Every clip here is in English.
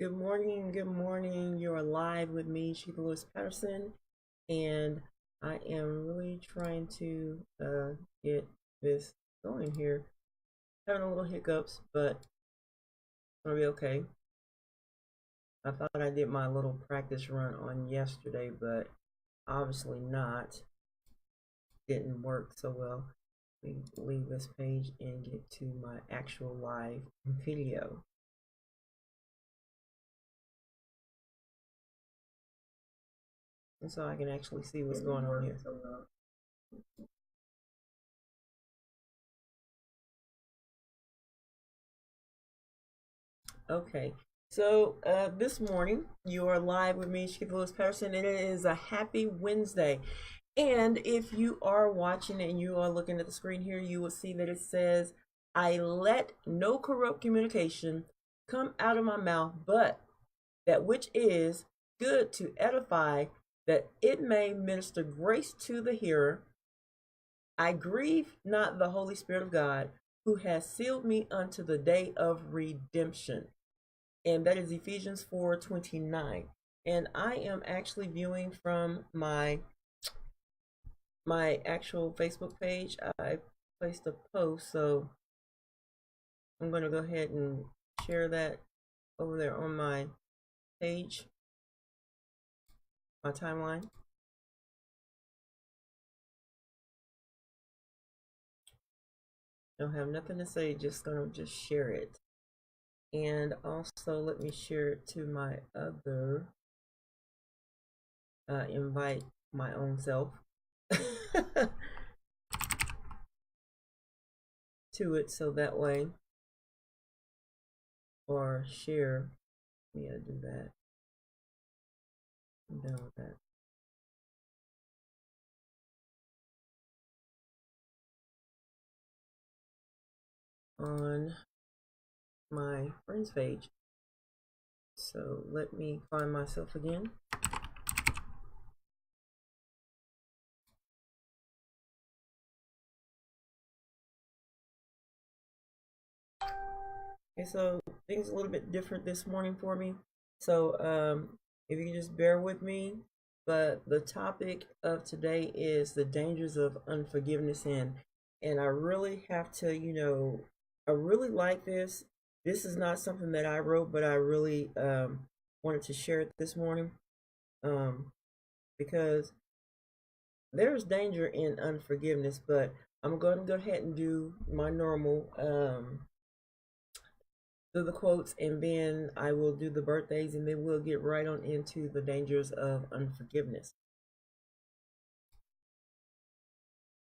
Good morning, good morning. You're live with me, Shakeitha Patteson, and I am really trying to get this going here. Having a little hiccups, but it's gonna be okay. I thought I did my little practice run on yesterday, but obviously not. Didn't work so well. We leave this page and get to my actual live video. And so I can actually see what's going on here. Okay, so this morning you are live with me, Shakeitha Patteson, and it is a happy Wednesday. And if you are watching and you are looking at the screen here, you will see that it says, I let no corrupt communication come out of my mouth, but that which is good to edify, that it may minister grace to the hearer. I grieve not the Holy Spirit of God, who has sealed me unto the day of redemption. And that is Ephesians 4:29. And I am actually viewing from my actual Facebook page. I placed a post, so I'm going to go ahead and share that over there on my page, my timeline. Don't have nothing to say, just gonna just share it. And also let me share it to my other invite my own self to it, so that way, or share. Yeah, do that. I'm done with that. On my friends page. So let me find myself again. Okay, so things a little bit different this morning for me. So if you can just bear with me, but the topic of today is the dangers of unforgiveness, and I really have to, I really like this. This is not something that I wrote, but I really wanted to share it this morning because there's danger in unforgiveness. But I'm going to go ahead and do my normal do the quotes, and then I will do the birthdays, and then we'll get right on into the dangers of unforgiveness.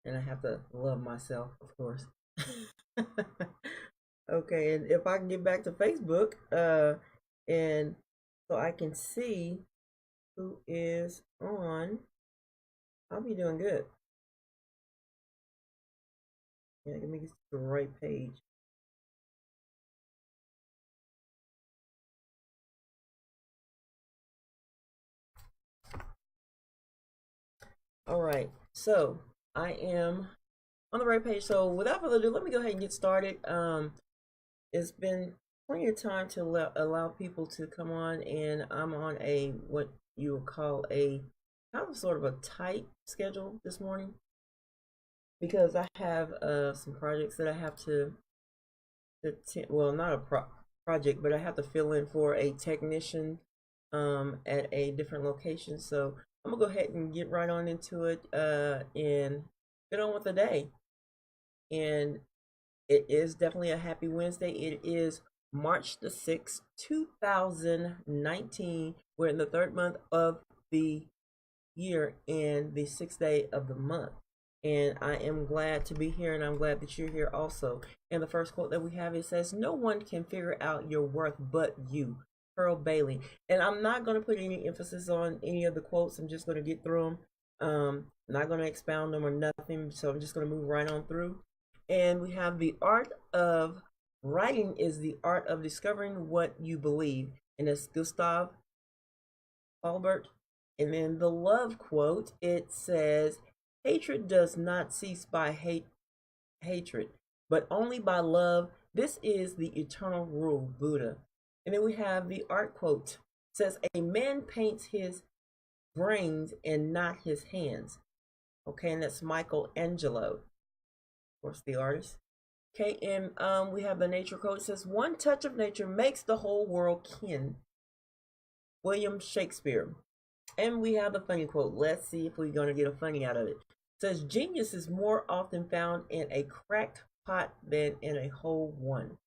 And I have to love myself, of course. Okay, and if I can get back to Facebook, and so I can see who is on, I'll be doing good. Yeah, let me get to the right page. All right, so I am on the right page. So without further ado, let me go ahead and get started. It's been plenty of time to allow people to come on, and I'm on a what you would call a kind of sort of a tight schedule this morning because I have some projects that I have to well, not a project, but I have to fill in for a technician at a different location. So I'm gonna go ahead and get right on into it and get on with the day. And it is definitely a happy Wednesday. It is March the 6th, 2019. We're in the third month of the year and the sixth day of the month. And I am glad to be here, and I'm glad that you're here also. And the first quote that we have, it says, no one can figure out your worth but you. Pearl Bailey. And I'm not going to put any emphasis on any of the quotes. I'm just going to get through them. Not going to expound them or nothing. So I'm just going to move right on through. And we have the art of writing is the art of discovering what you believe. And that's Gustav Albert. And then the love quote, it says, hatred does not cease by hatred, but only by love. This is the eternal rule, Buddha. And then we have the art quote. It says, a man paints his brains and not his hands. Okay, and that's Michelangelo, of course, the artist. Okay, and we have the nature quote. It says, one touch of nature makes the whole world kin. William Shakespeare. And we have the funny quote. Let's see if we're going to get a funny out of it. It says, genius is more often found in a cracked pot than in a whole one.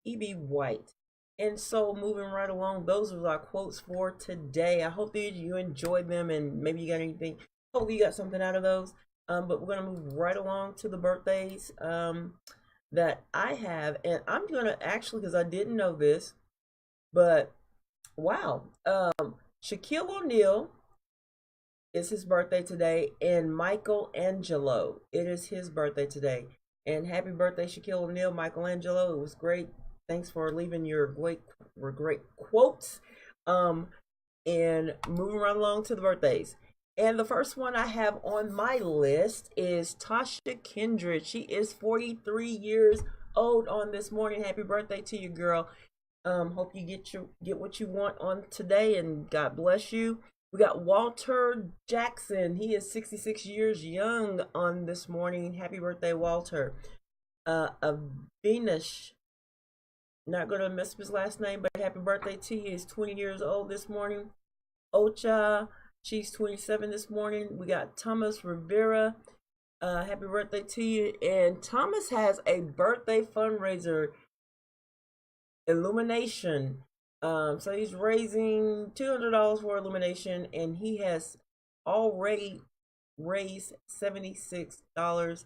E.B. White. And so moving right along, those are our quotes for today. I hope that you enjoyed them and maybe you got anything. Hopefully you got something out of those. But we're going to move right along to the birthdays that I have. And I'm going to actually, because I didn't know this, but wow. Shaquille O'Neal is his birthday today, and Michelangelo, it is his birthday today. And happy birthday, Shaquille O'Neal, Michelangelo. It was great. Thanks for leaving your great quotes. And moving right along to the birthdays. And the first one I have on my list is Tasha Kindred. She is 43 years old on this morning. Happy birthday to you, girl. Hope you get what you want on today, and God bless you. We got Walter Jackson. He is 66 years young on this morning. Happy birthday, Walter. Venus, not going to mess up his last name, but happy birthday to you. He's 20 years old this morning. Ocha, she's 27 this morning. We got Thomas Rivera. Happy birthday to you. And Thomas has a birthday fundraiser, Illumination. So he's raising $200 for Illumination, and he has already raised $76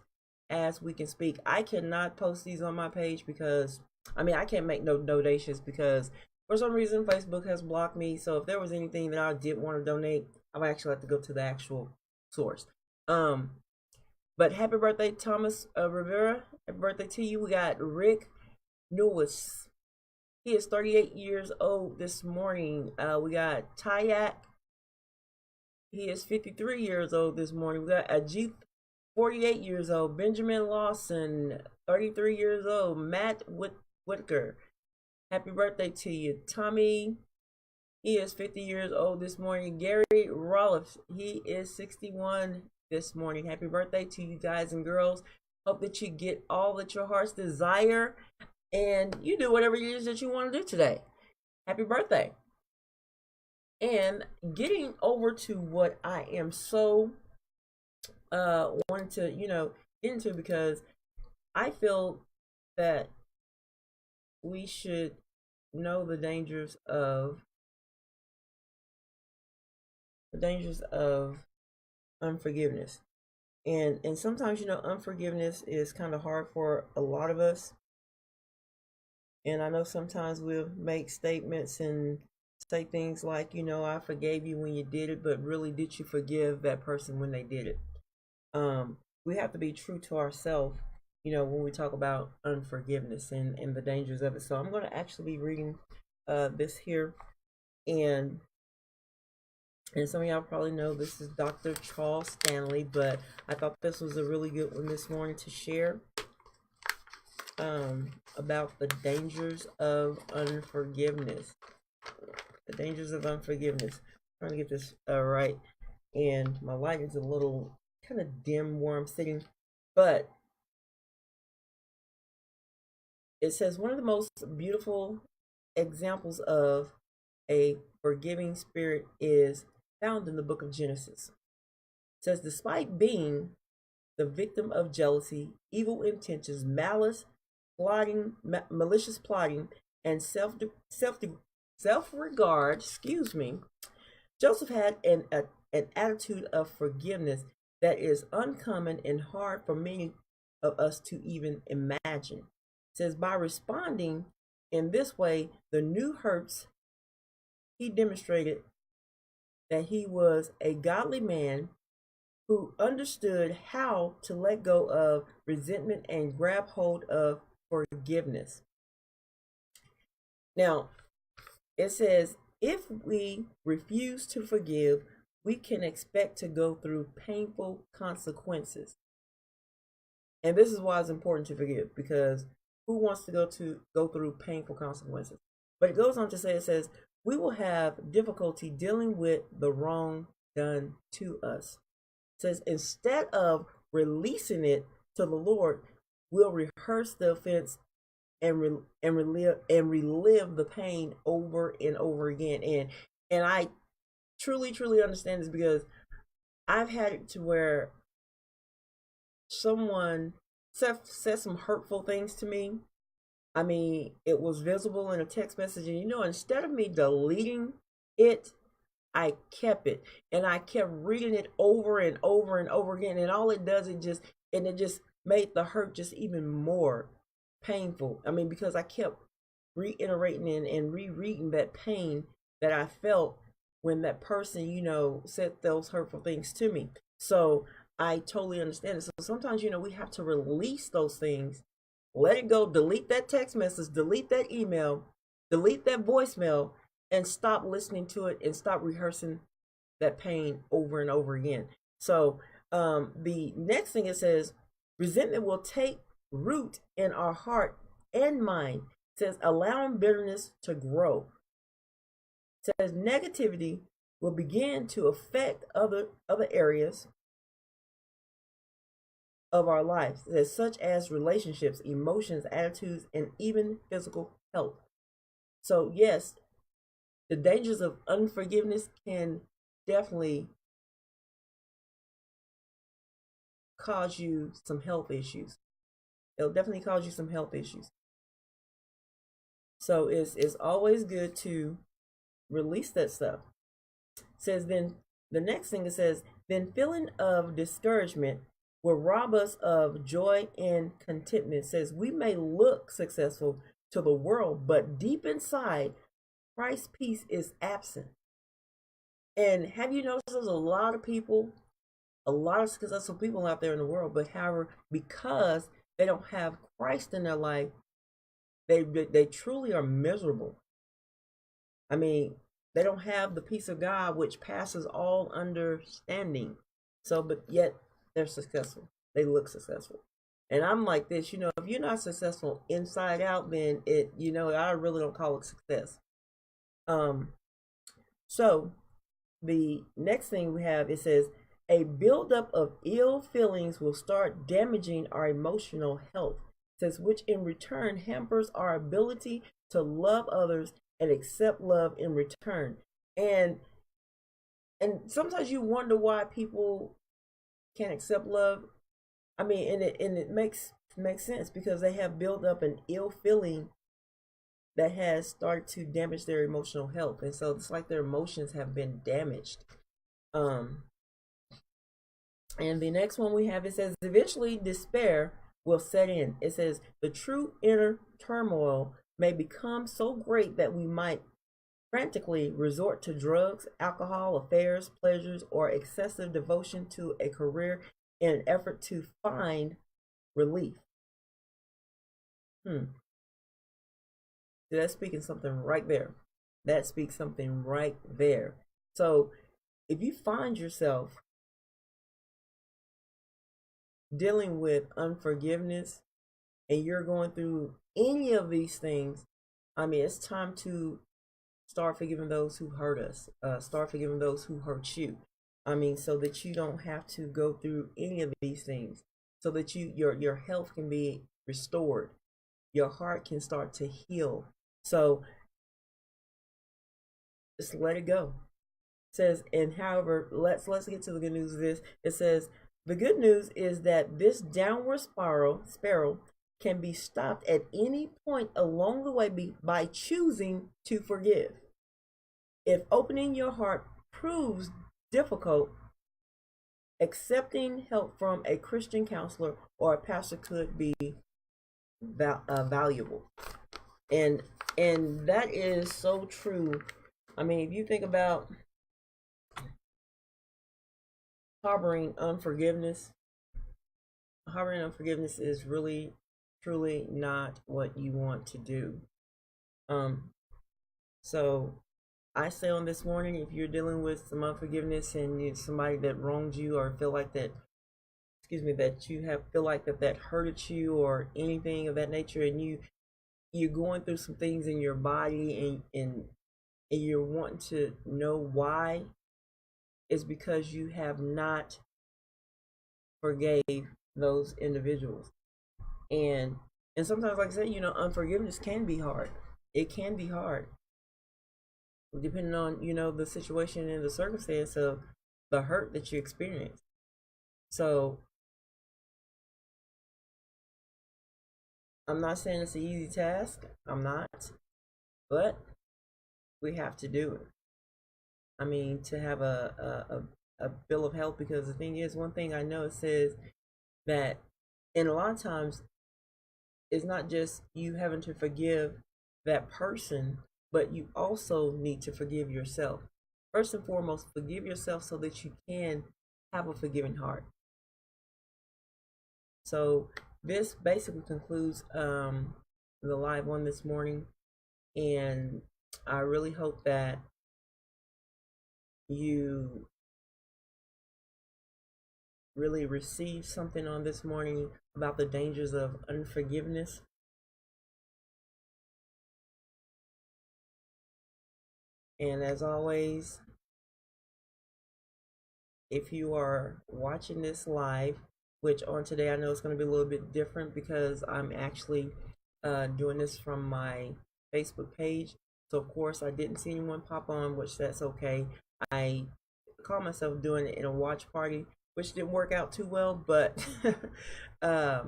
as we can speak. I cannot post these on my page because I can't make no donations because for some reason Facebook has blocked me. So if there was anything that I did want to donate, I would actually have to go to the actual source. But happy birthday, Thomas Rivera. Happy birthday to you. We got Rick Newis. He is 38 years old this morning. We got Tayak. He is 53 years old this morning. We got Ajit, 48 years old. Benjamin Lawson, 33 years old. Matt Whitaker. Happy birthday to you. Tommy, he is 50 years old this morning. Gary Rolliff, he is 61 this morning. Happy birthday to you guys and girls. Hope that you get all that your hearts desire and you do whatever it is that you want to do today. Happy birthday. And getting over to what I am so wanting to, get into, because I feel that we should know the dangers of unforgiveness. And sometimes, unforgiveness is kind of hard for a lot of us. And I know sometimes we'll make statements and say things like, I forgave you when you did it, but really, did you forgive that person when they did it? We have to be true to ourselves, when we talk about unforgiveness and the dangers of it. So I'm going to actually be reading this here. And some of y'all probably know this is Dr. Charles Stanley, but I thought this was a really good one this morning to share. About the dangers of unforgiveness. The dangers of unforgiveness. I'm trying to get this right. And my light is a little kind of dim where I'm sitting. But it says one of the most beautiful examples of a forgiving spirit is found in the book of Genesis. It says, despite being the victim of jealousy, evil intentions, malice, plotting, malicious plotting, and self-regard, Joseph had an attitude of forgiveness that is uncommon and hard for many of us to even imagine. It says, by responding in this way, the new hurts, he demonstrated that he was a godly man who understood how to let go of resentment and grab hold of forgiveness. Now, it says, if we refuse to forgive, we can expect to go through painful consequences. And this is why it's important to forgive, because who wants to go through painful consequences? But it goes on to say, it says, we will have difficulty dealing with the wrong done to us. It says, instead of releasing it to the Lord, we'll rehearse the offense and relive the pain over and over again. And I truly understand this, because I've had it to where someone said some hurtful things to me. I mean, it was visible in a text message, and instead of me deleting it, I kept it, and I kept reading it over and over and over again, and all it does, it just made the hurt just even more painful. I mean, because I kept reiterating and rereading that pain that I felt when that person, said those hurtful things to me. So I totally understand it. So sometimes, we have to release those things, let it go, delete that text message, delete that email, delete that voicemail, and stop listening to it and stop rehearsing that pain over and over again. So the next thing, it says, resentment will take root in our heart and mind. It says, allowing bitterness to grow. It says, negativity will begin to affect other areas of our lives, such as relationships, emotions, attitudes, and even physical health. So yes, the dangers of unforgiveness can definitely cause you some health issues. It'll definitely cause you some health issues. So it's always good to release that stuff. It says, then the next thing, it says, then feeling of discouragement will rob us of joy and contentment. It says, we may look successful to the world, but deep inside, Christ's peace is absent. And have you noticed there's a lot of successful people out there in the world, but however, because they don't have Christ in their life, they truly are miserable. I mean, they don't have the peace of God, which passes all understanding. So, but yet they're successful. They look successful. And I'm like this, if you're not successful inside out, then I really don't call it success. So the next thing we have, it says, a buildup of ill feelings will start damaging our emotional health. It says, which in return hampers our ability to love others and accept love in return. And sometimes you wonder why people can't accept love. I mean, and it makes sense, because they have built up an ill feeling that has started to damage their emotional health, and so it's like their emotions have been damaged. And the next one we have, it says, eventually despair will set in. It says, the true inner turmoil may become so great that we might frantically resort to drugs, alcohol, affairs, pleasures, or excessive devotion to a career in an effort to find relief. That's speaking something right there. That speaks something right there. So if you find yourself dealing with unforgiveness and you're going through any of these things, I mean, it's time to start forgiving those who hurt us. Start forgiving those who hurt you. I mean, so that you don't have to go through any of these things, so that your health can be restored, your heart can start to heal. So just let it go. It says, and however, let's get to the good news of this. It says, the good news is that this downward spiral can be stopped at any point along the way by choosing to forgive. If opening your heart proves difficult, accepting help from a Christian counselor or a pastor could be valuable. And that is so true. I mean, if you think about harboring unforgiveness is really truly not what you want to do. So I say on this morning, if you're dealing with some unforgiveness and it's somebody that wronged you, or feel like that that you feel like that hurted you or anything of that nature, and you're going through some things in your body, and you're wanting to know why, is because you have not forgave those individuals. And sometimes, like I said, unforgiveness can be hard. It can be hard, depending on, the situation and the circumstance of the hurt that you experience. So I'm not saying it's an easy task. I'm not. But we have to do it. I mean, to have a bill of health, because the thing is, one thing I know, it says that, and a lot of times, it's not just you having to forgive that person, but you also need to forgive yourself. First and foremost, forgive yourself so that you can have a forgiving heart. So this basically concludes the live one this morning, and I really hope that you really receive something on this morning about the dangers of unforgiveness. And as always, if you are watching this live, which on today I know it's going to be a little bit different because I'm actually doing this from my Facebook page. So of course I didn't see anyone pop on, which that's okay. I call myself doing it in a watch party, which didn't work out too well, but but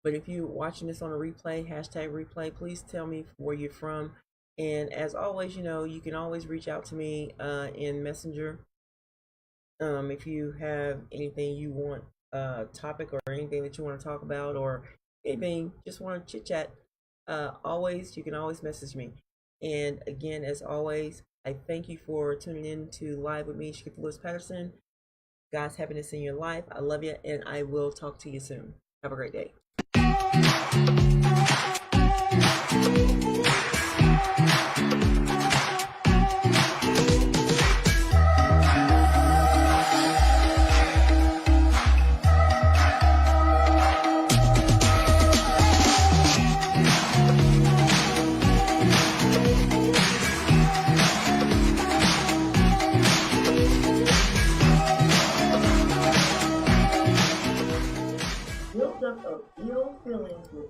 if you're watching this on a replay, hashtag replay, please tell me where you're from. And as always, you can always reach out to me in Messenger. If you have anything you want, topic or anything that you want to talk about, or anything, just want to chit chat, you can always message me. And again, as always, I thank you for tuning in to Live with me, Shakeitha Patteson. God's happiness in your life. I love you, and I will talk to you soon. Have a great day. Built up of ill feelings with